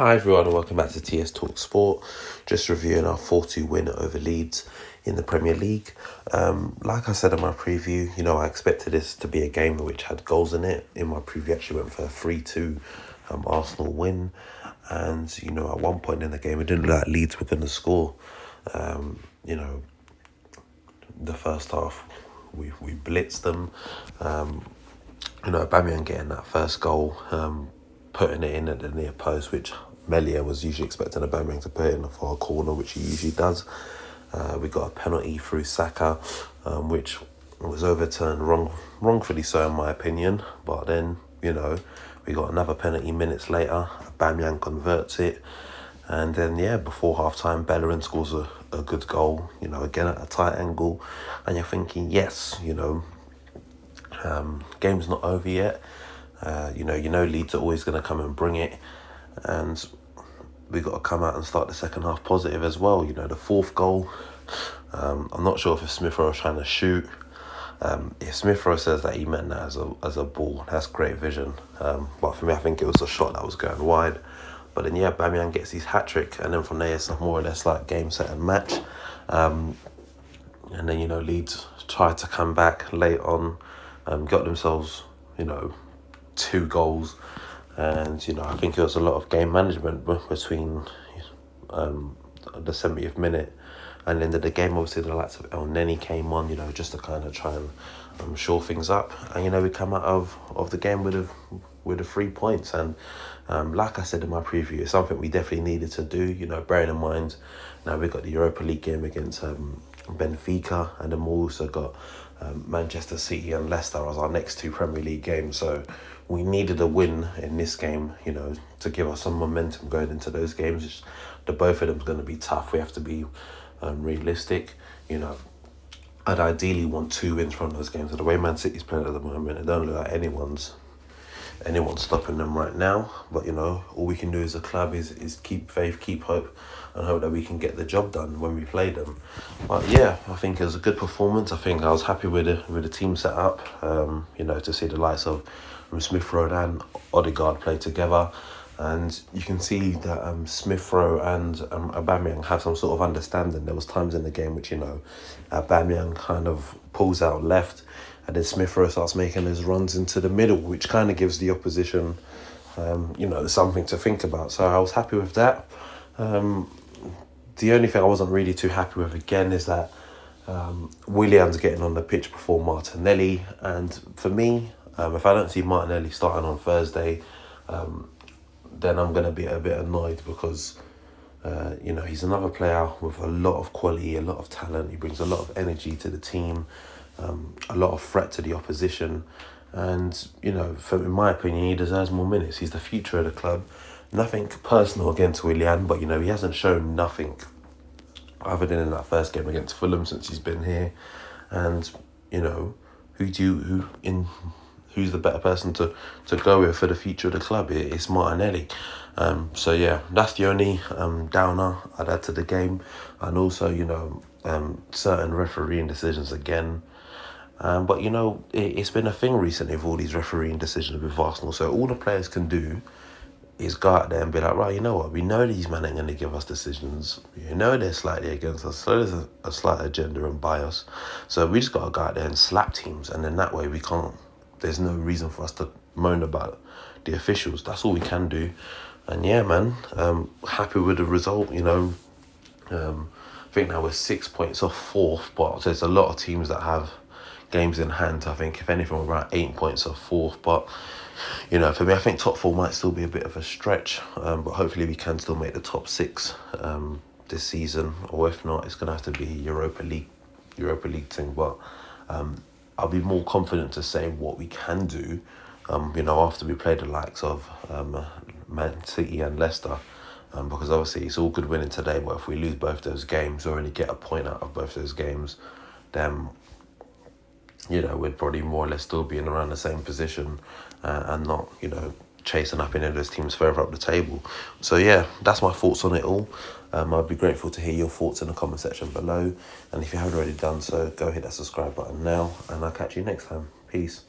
Hi everyone and welcome back to TS Talk Sport. Just reviewing our 4-2 win over Leeds in the Premier League. Like I said in my preview, I expected this to be a game which had goals in it. In my preview, I actually went for a 3-2 Arsenal win. And, at one point in the game, it didn't look like Leeds were going to score. The first half, we blitzed them. Aubameyang getting that first goal, putting it in at the near post, which Melia was usually expecting Aubameyang to put it in the far corner, which he usually does. We got a penalty through Saka, which was overturned wrongfully so in my opinion. But then, we got another penalty minutes later. Aubameyang converts it. And then, before half-time, Bellerin scores a good goal, again at a tight angle. And you're thinking, yes, game's not over yet. Leeds are always going to come and bring it. And we got to come out and start the second half positive as well. The fourth goal, I'm not sure if Smith Rowe was trying to shoot. If Smith Rowe says that he meant that as a ball, that's great vision. But for me, I think it was a shot that was going wide. But then, Aubameyang gets his hat-trick. And then from there, it's more or less like game, set and match. And then, Leeds tried to come back late on. Got themselves, 2 goals. And, I think it was a lot of game management between the 70th minute and the end of the game. Obviously, the likes of El Neni came on, just to kind of try and shore things up. And, we come out of the game with the 3 points. And like I said in my preview, it's something we definitely needed to do, bearing in mind now we've got the Europa League game against Benfica, and then we also got Manchester City and Leicester as our next 2 Premier League games. So we needed a win in this game, to give us some momentum going into those games. The both of them are going to be tough. We have to be realistic. I'd ideally want 2 wins from those games. So the way Man City's playing at the moment, it don't look like anyone's stopping them right now. But all we can do as a club is keep faith, keep hope, and hope that we can get the job done when we play them. But I think it was a good performance. I think I was happy with the team set up. To see the likes of Smith Rowe and Odegaard play together, and you can see that Smith Rowe and Aubameyang have some sort of understanding. There was times in the game which Aubameyang kind of pulls out left, and then Smith Rowe starts making his runs into the middle, which kind of gives the opposition something to think about. So I was happy with that. The only thing I wasn't really too happy with again is that Willian's getting on the pitch before Martinelli, and for me, if I don't see Martinelli starting on Thursday, then I'm going to be a bit annoyed because, he's another player with a lot of quality, a lot of talent. He brings a lot of energy to the team, a lot of threat to the opposition. And, in my opinion, he deserves more minutes. He's the future of the club. Nothing personal against Willian, but, he hasn't shown nothing other than in that first game against Fulham since he's been here. And, who's the better person to go with for the future of the club? It's Martinelli. That's the only downer I'd add to the game. And also, certain refereeing decisions again. But it's been a thing recently with all these refereeing decisions with Arsenal. So all the players can do is go out there and be like, right, you know what? We know these men ain't going to give us decisions. They're slightly against us. So there's a slight agenda and bias. So we just got to go out there and slap teams. And then that way we can't. There's no reason for us to moan about the officials. That's all we can do. And happy with the result. I think now we're 6 points off 4th, but there's a lot of teams that have games in hand. I think if anything, we're around 8 points off 4th. But for me, I think top 4 might still be a bit of a stretch. But hopefully we can still make the top 6 this season. Or if not, it's gonna have to be Europa League thing. But I'll be more confident to say what we can do, after we play the likes of Man City and Leicester, because obviously it's all good winning today, but if we lose both those games or only get a point out of both those games, then, we'd probably more or less still be in around the same position and not, chasing up any of those teams further up the table. So that's my thoughts on it all. I'd be grateful to hear your thoughts in the comment section below, and if you haven't already done so, go hit that subscribe button now, and I'll catch you next time. Peace.